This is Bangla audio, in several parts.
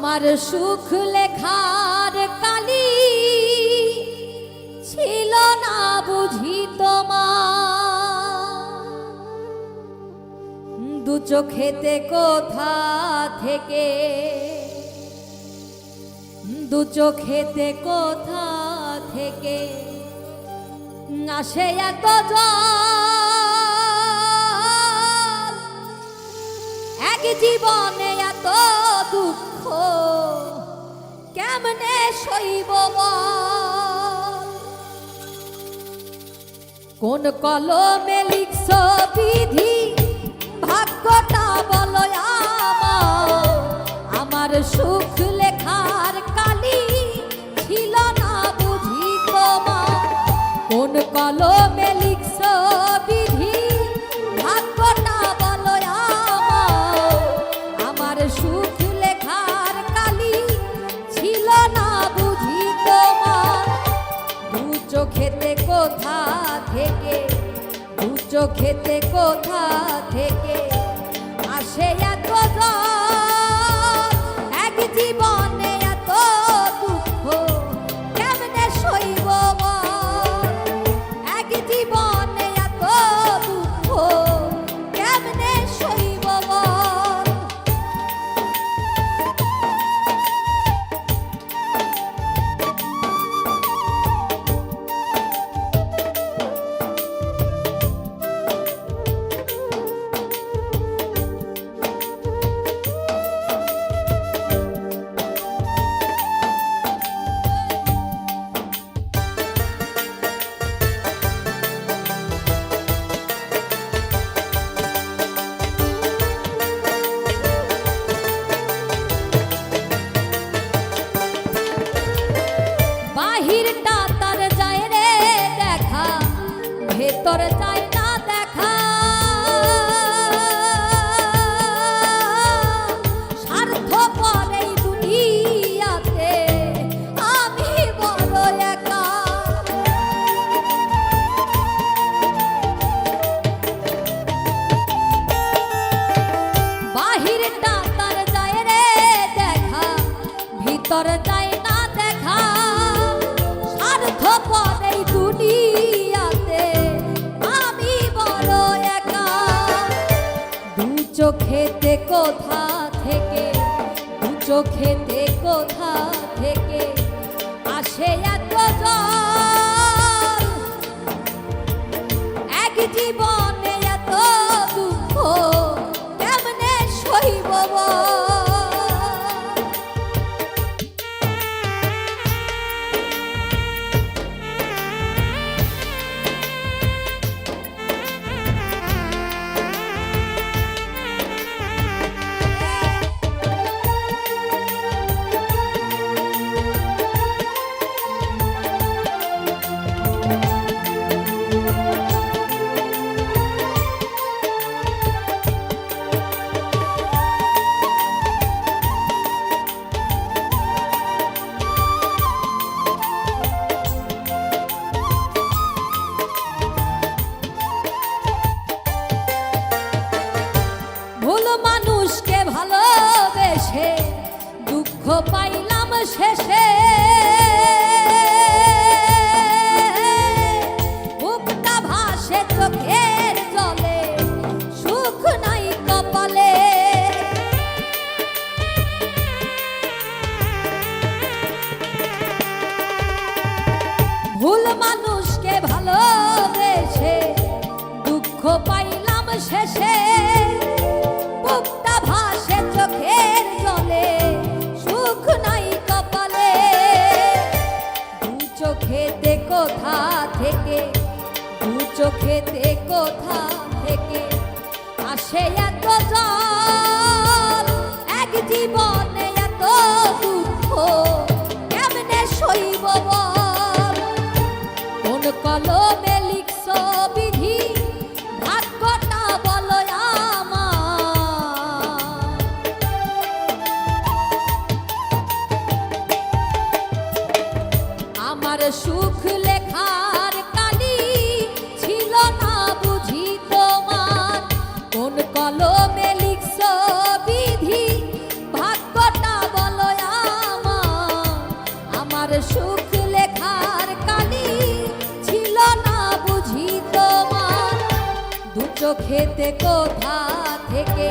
আমার সুখ লেখার কালি ছিল না বুঝি তোমার, দু চোখেতে কোথা থেকে, দু চোখেতে কোথা থেকে আসে এত জল, এক জীবনে এত দুঃখ কেমনে সইব বল। কোন কলমে লিখছ বিধি, ভাগ্যটা বলো আমার, আমার সুখ লেখার কালি ছিল না বুঝি তোমার। কোন কলমে লিখছ বিধি, ভাগ্যটা বলো আমার, আমার সুখ লেখার কালি ছিল না বুঝি তোমার। দু চোখেতে কোথা থেকে, দু চোখেতে কোথা থেকে আসে এত জল, এক জীবনে এত দুঃখ কেমনে সইব বল। এক জীবনে এত দুঃখ কেমনে সইব বল। বাহিরটা তার যায় রে দেখা, ভেতর যায় না দেখা, স্বার্থপর এই দুনিয়াতে আমি বড় একা। বাহিরটা তার যায় রে দেখা, ভিতর যায় না দেখা, স্বার্থপর এই দুনিয়াতে আমি বড় একা। দু চোখেতে কোথা থেকে, দু চোখেতে কোথা থেকে আসে এত জল, এক জীবনে এত দুঃখ কেমনে সইব বল। ভুল মানুষকে ভালোবেসে দুঃখ পাইলাম শেষে, বুকটা ভাসে চোখের জলে, সুখ নাই কপালে। ভুল মানুষকে ভালোবেসে দুঃখ পাইলাম শেষে, বুকটা ভাসে চোখের জলে, সুখ নাই কপালে। দু চোখেতে কোথা থেকে, দু চোখেতে কোথা থেকে আসে এত জল, এক জীবনে এত দুঃখ কেমনে সইব বল। কোন কলমে লিখছ বিধি, ভাগ্যটা বলো আমার, আমার সুখ লেখার কালি ছিল না বুঝি তোমার। কোন কলমে লিখছ বিধি, ভাগ্যটা বলো চোখেতে কোথা থেকে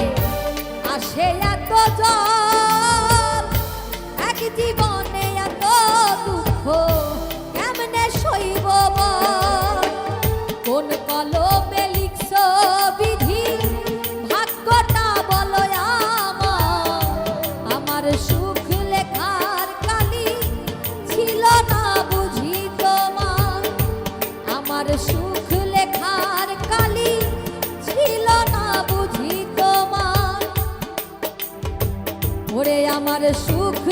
আসে এত জল, এক জীবনে এত দুঃখ কেমনে সইব বল? কোন কলমে লিখছ বিধি ভাগ্যটা বলো আমার, আমার সুখ লেখার কালি ছিল না বুঝি তোমার, আমার সুখ লেখার কালি ছিল না বুঝি তোমার। ওরে আমার সুখ